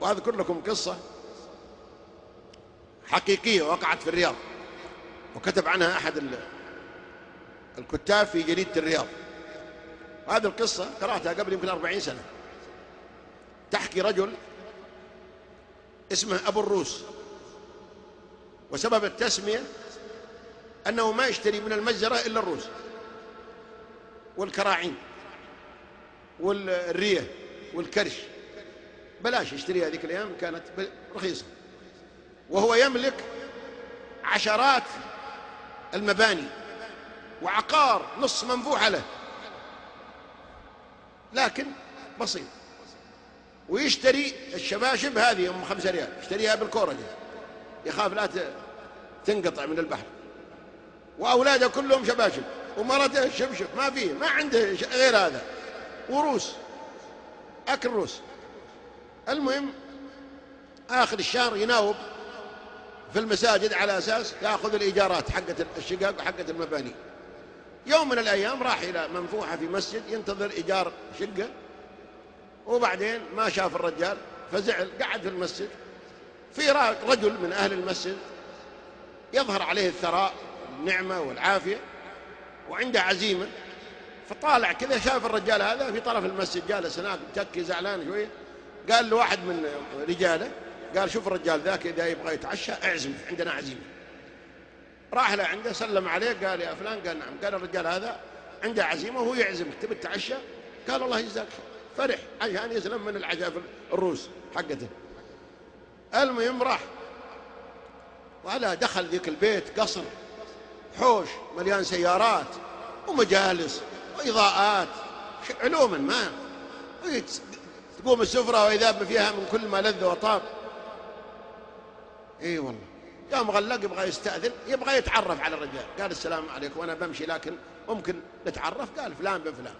وأذكر لكم قصة حقيقية وقعت في الرياض، وكتب عنها أحد الكتاب في جريدة الرياض. هذه القصة قرأتها قبل يمكن 40 سنة. تحكي رجل اسمه أبو الروس، وسبب التسمية أنه ما يشتري من المجزرة إلا الروس والكراعين والرية والكرش، بلاش يشتريها. هذيك الأيام كانت رخيصة، وهو يملك عشرات المباني وعقار نص منفوح له، لكن بسيط. ويشتري الشباشب هذه أم 5 ريال، يشتريها بالكورة دي، يخاف لا تنقطع من البحر. وأولاده كلهم شباشب، ومرته شبشب، ما عنده غير هذا، وروس، أكل روس. المهم آخر الشهر يناوب في المساجد على أساس يأخذ الإيجارات حقة الشقق وحقة المباني. يوم من الأيام راح إلى منفوحة في مسجد ينتظر إيجار شقة، وبعدين ما شاف الرجال فزعل، قعد في المسجد. في رجل من أهل المسجد يظهر عليه الثراء النعمة والعافية وعنده عزيمة، فطالع كذا شاف الرجال هذا في طرف المسجد جالس هناك متكي زعلان شوية. قال له واحد من رجاله، قال شوف الرجال ذاك إذا يبغى يتعشى اعزم، عندنا عزيمة. راح له عنده سلم عليه، قال يا فلان، قال نعم. قال الرجال هذا عنده عزيمة وهو يعزمك، تبي تتعشى؟ قال الله يجزاك. فرح عشان يسلم من العشاء الروس حقته. المهم راح، وعلى دخل ذيك البيت قصر حوش مليان سيارات ومجالس وإضاءات علوما، ما تقوم السفرة وإذا فيها من كل ما لذ وطاب. اي والله. قام غلق يبغى يستأذن، يبغى يتعرف على الرجال. قال السلام عليكم، وانا بمشي لكن ممكن نتعرف؟ قال فلان بن فلان.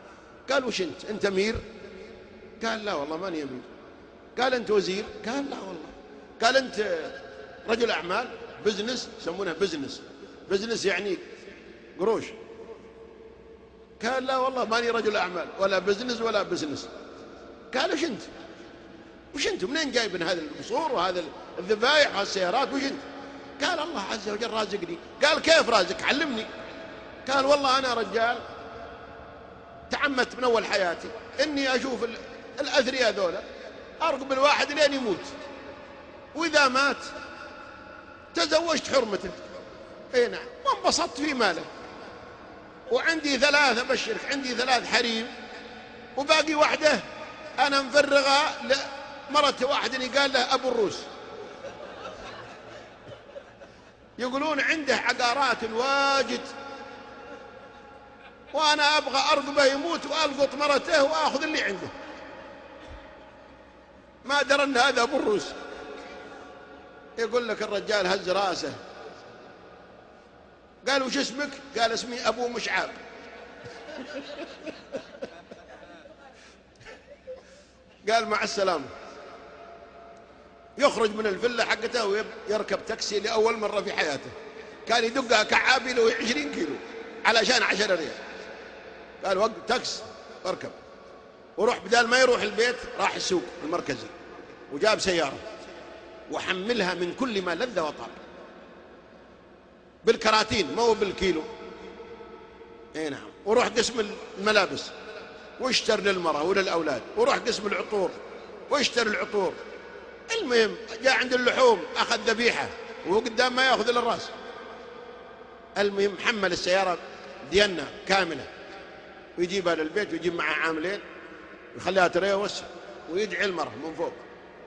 قال وش انت امير؟ قال لا والله ماني امير. قال انت وزير؟ قال لا والله. قال انت رجل اعمال؟ بزنس، يسمونه بزنس يعني قروش. قال لا والله ماني رجل اعمال ولا بزنس. قال وش انت منين جايبن هذه القصور وهذا الذبايح والسيارات؟ وش انت؟ قال الله عز وجل رازقني. قال كيف رازق؟ علمني. قال والله انا رجال تعمدت من اول حياتي اني اشوف الاثرياء ذولا ارقب الواحد لين يموت، واذا مات تزوجت حرمته. اي نعم، وانبسطت في ماله. وعندي 3 ابشرك، عندي 3 حريم، وباقي واحده انا مفرغها لمرة واحد قال له ابو الروس، يقولون عنده عقارات واجد، وانا ابغى ارقبه يموت والقط مرته واخذ اللي عنده. ما درى ان هذا ابو الروس. يقول لك الرجال هز راسه، قال وش اسمك؟ قال اسمي ابو مشعاب. قال مع السلامة. يخرج من الفيلا حقته ويركب تاكسي لأول مرة في حياته. كان يدقها كعابي له 20 كيلو علشان 10 ريال. قال وقت تاكس اركب. وروح، بدال ما يروح البيت راح السوق المركزي وجاب سيارة وحملها من كل ما لذ وطاب بالكراتين، ما هو بالكيلو. اي نعم. وروح قسم الملابس واشتر للمرأة وللأولاد، وروح قسم العطور واشتر العطور. المهم جاء عند اللحوم أخذ ذبيحة وهو قدام ما يأخذ إلا الرأس. المهم حمل السيارة دينا كاملة ويجيبها للبيت ويجيب معها عاملين ويخليها تريوس ويدعي المرأة من فوق،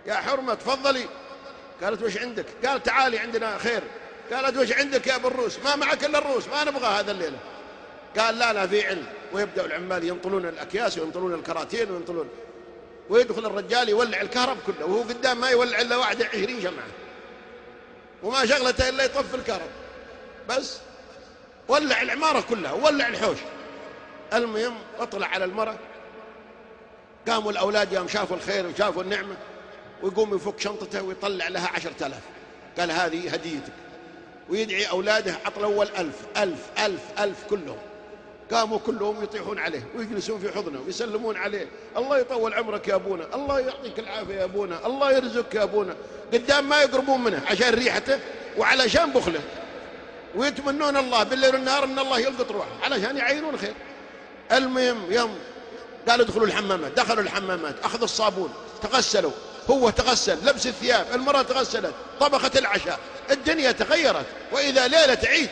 يا حرمة تفضلي. قالت وش عندك؟ قال تعالي عندنا خير. قالت وش عندك يا ابو الروس؟ ما معك إلا الروس، ما نبغى هذا الليلة. قال لا في علم. ويبدأ العمال ينطلون الأكياس وينطلون الكراتين وينطلون، ويدخل الرجال يولع الكهرب كله وهو قدام ما يولع إلا 21 شمعة، وما شغلته إلا يطفي الكهرب بس. ولع العمارة كلها وولع الحوش. المهم اطلع على المرأة، قاموا الأولاد يوم شافوا الخير وشافوا النعمة، ويقوم يفك شنطته ويطلع لها 10,000. قال هذه هديتك. ويدعي أولاده عطل أول 1000 1000 1000 1000 كلهم، قاموا كلهم يطيحون عليه ويجلسون في حضنه ويسلمون عليه: الله يطول عمرك يا أبونا، الله يعطيك العافية يا أبونا، الله يرزقك يا أبونا. قدام ما يقربون منه عشان ريحته وعلشان بخله، ويتمنون الله بالليل والنهار أن الله يلقط روحه علشان يعينون خير. المهم يوم قالوا ادخلوا الحمامات، دخلوا الحمامات، أخذوا الصابون، تغسلوا، هو تغسل، لبس الثياب، المرأة تغسلت، طبخت العشاء، الدنيا تغيرت، وإذا ليلة عيد.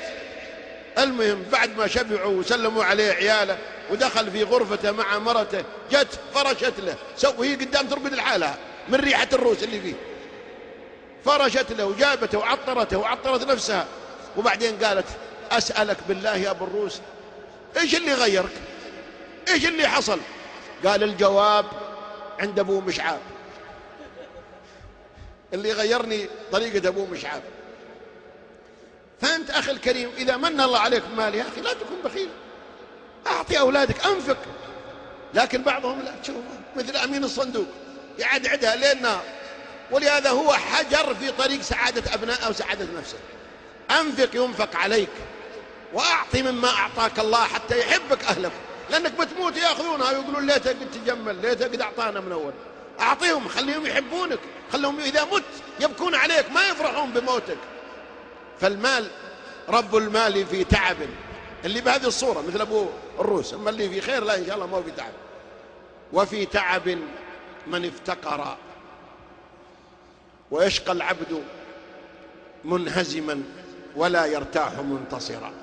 المهم بعد ما شبعوا وسلموا عليه عياله ودخل في غرفته مع مرته، جت فرشت له، وهي قدام ترقد لحالها من ريحة الروس اللي فيه، فرشت له وجابته وعطرته وعطرت نفسها. وبعدين قالت: أسألك بالله يا أبو الروس، إيش اللي غيرك؟ إيش اللي حصل؟ قال: الجواب عند أبو مشعاب، اللي غيرني طريقة أبو مشعاب. فأنت أخي الكريم إذا من الله عليك بمال يا أخي لا تكن بخيل، أعطي أولادك، أنفق. لكن بعضهم لا، تشوف مثل أمين الصندوق يعدها ليل نهار، ولهذا هو حجر في طريق سعادة أبنائه وسعادة نفسه. أنفق ينفق عليك، وأعطي مما أعطاك الله حتى يحبك أهلك، لأنك بتموت يأخذونها ويقولون ليتك قد تجمل، ليتك قد أعطانا من أول. أعطيهم، خليهم يحبونك، خليهم إذا مت يبكون عليك ما يفرحون بموتك. فالمال رب المال في تعب، اللي بهذه الصورة مثل أبو الروس، أما اللي في خير لا إن شاء الله ما هو في تعب. وفي تعب من افتقر، ويشقى العبد منهزما ولا يرتاح منتصرا.